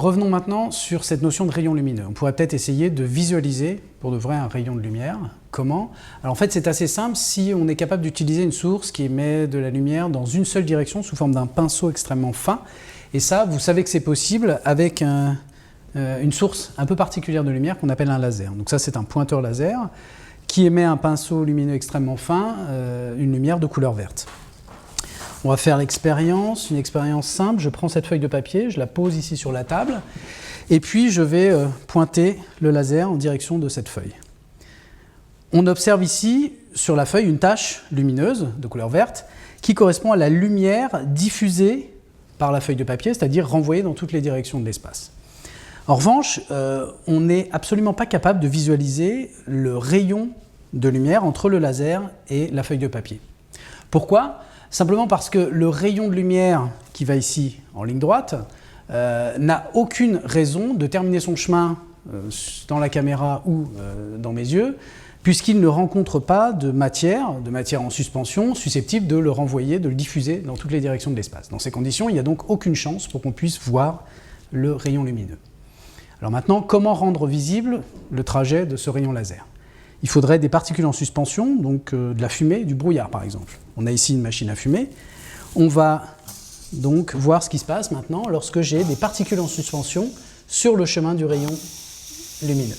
revenons maintenant sur cette notion de rayon lumineux. On pourrait peut-être essayer de visualiser pour de vrai un rayon de lumière. Comment? Alors en fait c'est assez simple si on est capable d'utiliser une source qui émet de la lumière dans une seule direction sous forme d'un pinceau extrêmement fin. Et ça, vous savez que c'est possible avec une source un peu particulière de lumière qu'on appelle un laser. Donc ça c'est un pointeur laser qui émet un pinceau lumineux extrêmement fin, une lumière de couleur verte. On va faire l'expérience, une expérience simple. Je prends cette feuille de papier, je la pose ici sur la table, et puis je vais pointer le laser en direction de cette feuille. On observe ici, sur la feuille, une tache lumineuse de couleur verte qui correspond à la lumière diffusée par la feuille de papier, c'est-à-dire renvoyée dans toutes les directions de l'espace. En revanche, on n'est absolument pas capable de visualiser le rayon de lumière entre le laser et la feuille de papier. Pourquoi ? Simplement parce que le rayon de lumière qui va ici en ligne droite n'a aucune raison de terminer son chemin dans la caméra ou dans mes yeux, puisqu'il ne rencontre pas de matière en suspension susceptible de le renvoyer, de le diffuser dans toutes les directions de l'espace. Dans ces conditions, il n'y a donc aucune chance pour qu'on puisse voir le rayon lumineux. Alors maintenant, comment rendre visible le trajet de ce rayon laser ? Il faudrait des particules en suspension, donc de la fumée, du brouillard par exemple. On a ici une machine à fumer. On va donc voir ce qui se passe maintenant lorsque j'ai des particules en suspension sur le chemin du rayon lumineux.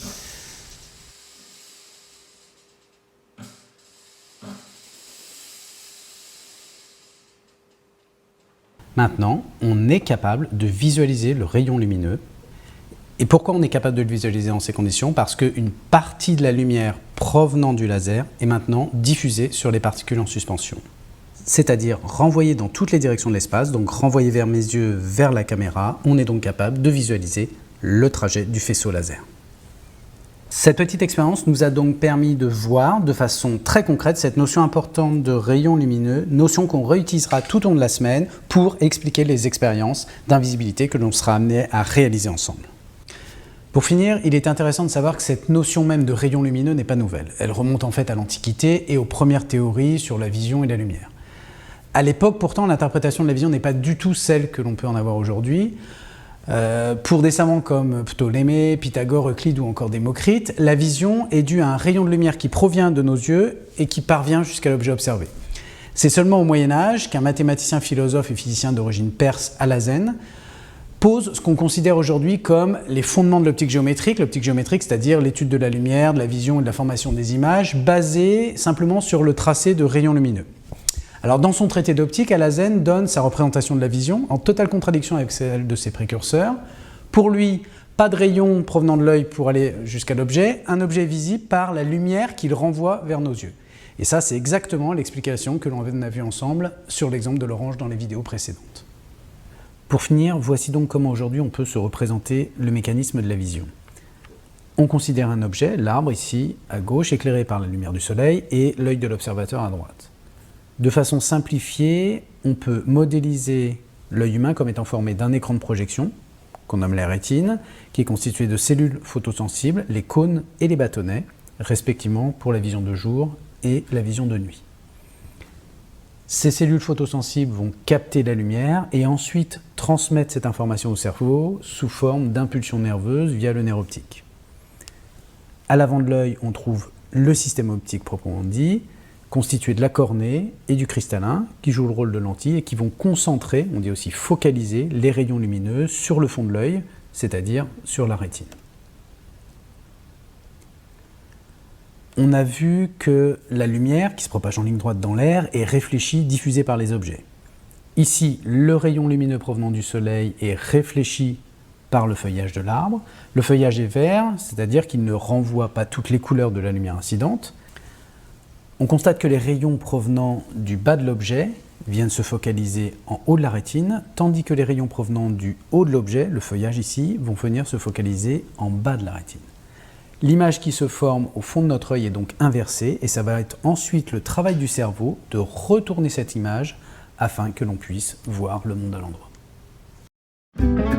Maintenant, on est capable de visualiser le rayon lumineux. Et pourquoi on est capable de le visualiser dans ces conditions? Parce qu'une partie de la lumière provenant du laser est maintenant diffusée sur les particules en suspension. C'est-à-dire renvoyée dans toutes les directions de l'espace, donc renvoyée vers mes yeux, vers la caméra. On est donc capable de visualiser le trajet du faisceau laser. Cette petite expérience nous a donc permis de voir de façon très concrète cette notion importante de rayon lumineux, notion qu'on réutilisera tout au long de la semaine pour expliquer les expériences d'invisibilité que l'on sera amené à réaliser ensemble. Pour finir, il est intéressant de savoir que cette notion même de rayon lumineux n'est pas nouvelle. Elle remonte en fait à l'Antiquité et aux premières théories sur la vision et la lumière. À l'époque, pourtant, l'interprétation de la vision n'est pas du tout celle que l'on peut en avoir aujourd'hui. Pour des savants comme Ptolémée, Pythagore, Euclide ou encore Démocrite, la vision est due à un rayon de lumière qui provient de nos yeux et qui parvient jusqu'à l'objet observé. C'est seulement au Moyen-Âge qu'un mathématicien, philosophe et physicien d'origine perse, Alhazen, pose ce qu'on considère aujourd'hui comme les fondements de l'optique géométrique. L'optique géométrique, c'est-à-dire l'étude de la lumière, de la vision et de la formation des images, basée simplement sur le tracé de rayons lumineux. Alors dans son traité d'optique, Alhazen donne sa représentation de la vision en totale contradiction avec celle de ses précurseurs. Pour lui, pas de rayon provenant de l'œil pour aller jusqu'à l'objet, un objet visible par la lumière qu'il renvoie vers nos yeux. Et ça, c'est exactement l'explication que l'on a vue ensemble sur l'exemple de l'orange dans les vidéos précédentes. Pour finir, voici donc comment aujourd'hui on peut se représenter le mécanisme de la vision. On considère un objet, l'arbre ici, à gauche, éclairé par la lumière du soleil, et l'œil de l'observateur à droite. De façon simplifiée, on peut modéliser l'œil humain comme étant formé d'un écran de projection, qu'on nomme la rétine, qui est constitué de cellules photosensibles, les cônes et les bâtonnets, respectivement pour la vision de jour et la vision de nuit. Ces cellules photosensibles vont capter la lumière et ensuite transmettre cette information au cerveau sous forme d'impulsions nerveuses via le nerf optique. À l'avant de l'œil, on trouve le système optique proprement dit, constitué de la cornée et du cristallin, qui jouent le rôle de lentilles et qui vont concentrer, on dit aussi focaliser, les rayons lumineux sur le fond de l'œil, c'est-à-dire sur la rétine. On a vu que la lumière, qui se propage en ligne droite dans l'air, est réfléchie, diffusée par les objets. Ici, le rayon lumineux provenant du soleil est réfléchi par le feuillage de l'arbre. Le feuillage est vert, c'est-à-dire qu'il ne renvoie pas toutes les couleurs de la lumière incidente. On constate que les rayons provenant du bas de l'objet viennent se focaliser en haut de la rétine, tandis que les rayons provenant du haut de l'objet, le feuillage ici, vont venir se focaliser en bas de la rétine. L'image qui se forme au fond de notre œil est donc inversée et ça va être ensuite le travail du cerveau de retourner cette image afin que l'on puisse voir le monde à l'endroit.